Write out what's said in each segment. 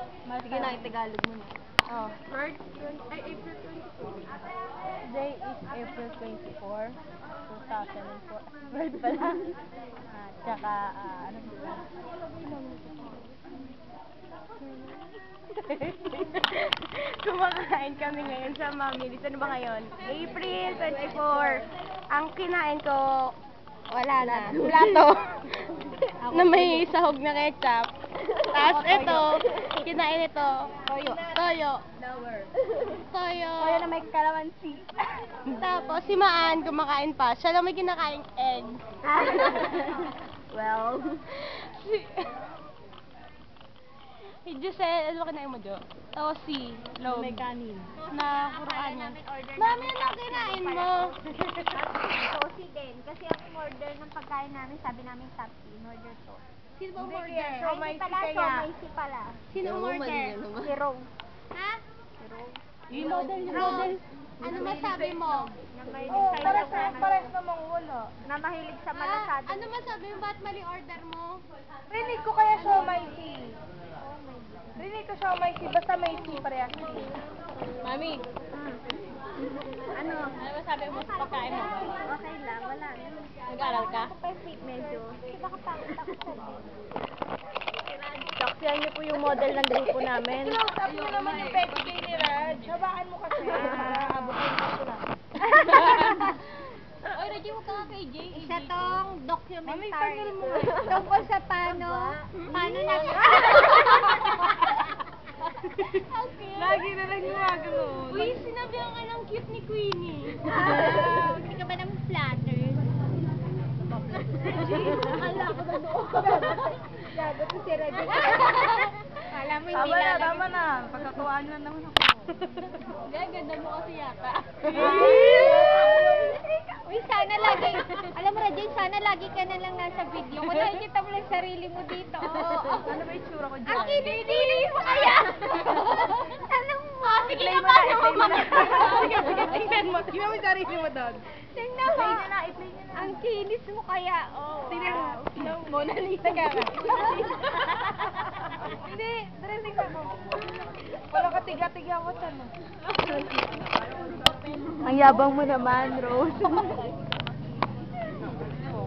Sige na, Tagalog mo na. Oh. March 20, ay, April 24. Today is April 24, 2004. Right pala. Tsaka, ano ba? Kumakain kami ngayon sa Mamilis. Ano ba ngayon? April 24. Ang kinain ko, wala na. Plato. Na may sahog na ketchup. Tapos ito, kinain ito. Toyo. Toyo. Toyo. Toyo na may kalamansi. Tapos si Maan kumakain pa. Siya lang may kinakain egg. Well, Si Giselle, ano ba kinain mo, Jo? Tapos si Log. may kanin. Na kuraan niya. Mami, ano ang kinain mo? Tosi din. Kasi ang order ng pagkain namin, sabi namin top in order to. Sino ba order? Ay, hindi pala, so pala. Sino order? Si Rose. Ha? Si Rose. Yung noodle. Ano masabi mo? Na may Pares namang wala. na mahilig sa malasado. Ano masabi mo? Ba't mali order mo? Rinig ko kaya siomay si. Rinig ko siomay si. Basta may si parehas si. Mami, Ano? ano masabi mo sa pagkain mo? Okay lang, wala na. Nag-aaral ka? Perfect medyo. Nakapangit ako sa Saksiyan niyo po yung model ng grupo namin. Close mo naman yung petty ni Raj. Habaan mo kasi. Para abutin mo ko lang. Oy, Reggie, huwag ka kay Jay. Isa tong documentary. Mami, panel mo. Tungkol sa paano na Lagi na lang gumagano. Uy, sinabihan ka ng cute ni Queenie. Hindi ka ba ng flatters? Akala ko na doon. Gago to si Reggie. Alam mo, hindi Tama na, lalagay. tama na. Pagkatuwaan na naman ako. Ganda mo kasi yata. Uy, sana lagi, alam mo Reggie, sana lagi ka na lang nasa video. Kung nakikita mo lang sarili mo dito. Ano ba yung tsura ko dyan? Ang kinis mo kaya! Alam mo, sige I-play na mo na, paano i-play mo na. Sige, sige, tingnan mo. Tingnan mo yung sarili mo doon. Tingnan mo. I-play nyo na, i-play nyo na. Ang kinis mo kaya, oh. Tingnan mo. wow. Tingnan mo. Mona Lisa ka ka. Hindi, dressing ka mo. Walang katiga-tiga ko sa no. Ang yabang mo naman, Rose.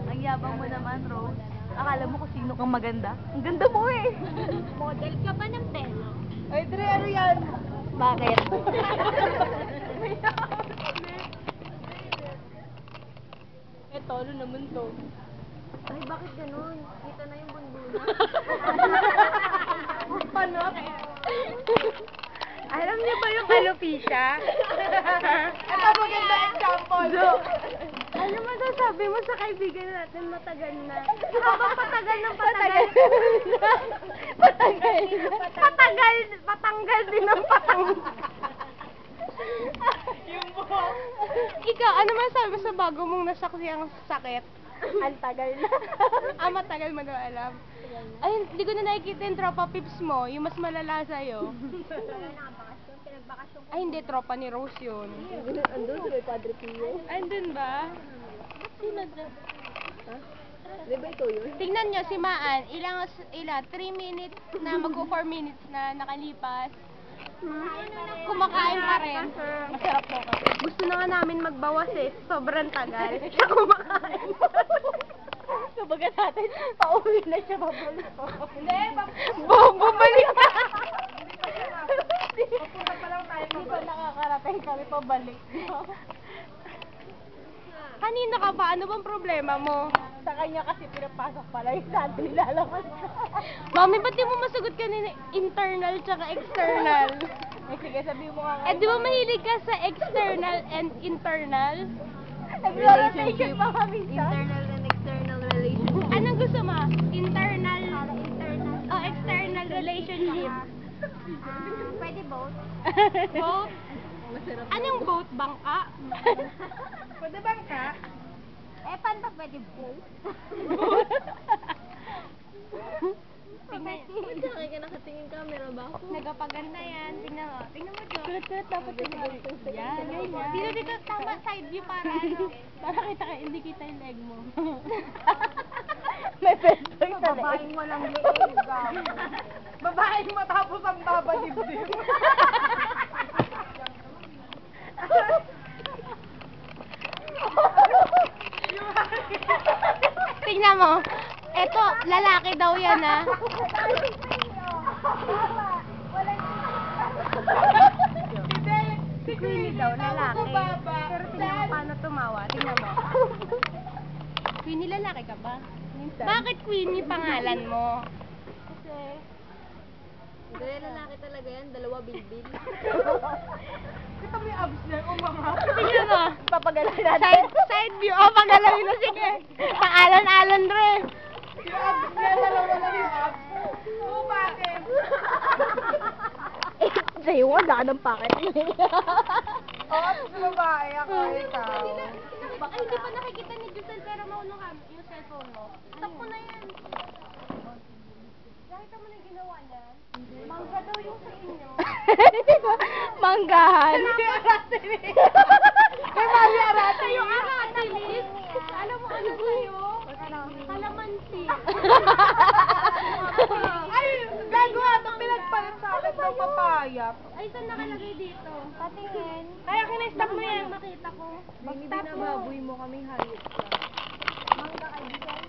Ang yabang mo naman, Rose. Akala mo kung sino kang maganda? Ang ganda mo eh. Model ka ba ng pelo? Ay, Dre, ano yan? Bakit? Eto, ano naman to? Ay, bakit ganun? Kita na yung bunduna. Paano? Alam niyo ba yung alopecia? Ito maganda example. Ano masasabi mo sa kaibigan natin matagal na? Habang patagal ng patagal. Patagal. Patagal, patanggal din ng patanggal. Yung buhok. Ikaw, ano masasabi mo sa bago mong nasaksi ang sakit? Ang tagal na. Matagal mo na alam. Ay, hindi ko na nakikita yung tropa pips mo, yung mas malala sa'yo. Nakabakasyon, pinagbakasyon ko. Ay, hindi, tropa ni Rose yun. Andun si Padre Pio. Andun ba? Sino dyan? Di ba ikaw yun? Tingnan nyo si Maan, ilang 3 minutes na mag-4 minutes na nakalipas. Kumakain pa rin. Masarap po kasi. Gusto na nga namin magbawas eh. Sobrang tagal. Siya kumakain. Kumbaga natin, pauwi na siya, babalik ko. Hindi, Bumalik ka. Papunta pa lang tayo. Hindi pa nakakarating kami pabalik. Kanina ka ba? Ano bang problema mo? Sa kanya kasi pinapasok pala yung dati nilalabas. Mami, ba't di mo masagot kanina internal tsaka external? Eh, sige, sabi mo nga. Eh, di ba mahilig ka sa external and internal? Relationship pa kami sa. Internal and external relationship. Anong gusto mo? Internal Internal. o external relationship? Pwede both. Both? Anong both? Bangka? Pwede bang ka? Eh, paano ba pwede both? Tingnan. Kaya ka nakatingin camera ba ako? Nagapaganda yan. Tingnan mo. Tingnan mo, Jo. Kulat-kulat dapat yung Yan, ganyan. Dito, dito, tama, side view para ano. Para kita, hindi kita yung leg mo. May pesto yung sa Babaeng leeg. walang leeg. Babaeng matapos ang madibdib. Tingnan mo. Eto, lalaki daw yan, ha? Si Queenie daw, lalaki. Pero tingnan mo paano tumawa. Tingnan mo. Queenie, lalaki ka ba? Bakit Queenie pangalan mo? Hindi, lalaki talaga yan. Dalawa bilbil. Kita mo yung abs niya, umangat. Tingnan mo. Papagalawin natin. Side view. Oh, pagalawin na. Sige. Paalan-alan rin. Yung abs niya, dalawa lang yung abs. Oo, bakit? Sa'yo, wala ka ng packet. Abs babae ako, ikaw. Ay, hindi pa nakikita ni Jusel, pero maunong ka yung cellphone mo. Stop mo na yan. Nakita mo na yung ginawa niya? Mangga daw yung sa inyo. Manggahan. May mali arate. Yung aratilis. Alam mo ano sa'yo? Kalamansi. Ay, gagawa itong pinagpalit sa akin ng papaya. Ay, saan nakalagay dito? Patingin. Kaya kinestop mo yan. Makita ko. Hindi binababoy mo kaming hayop ka. Mangga kayo dyan.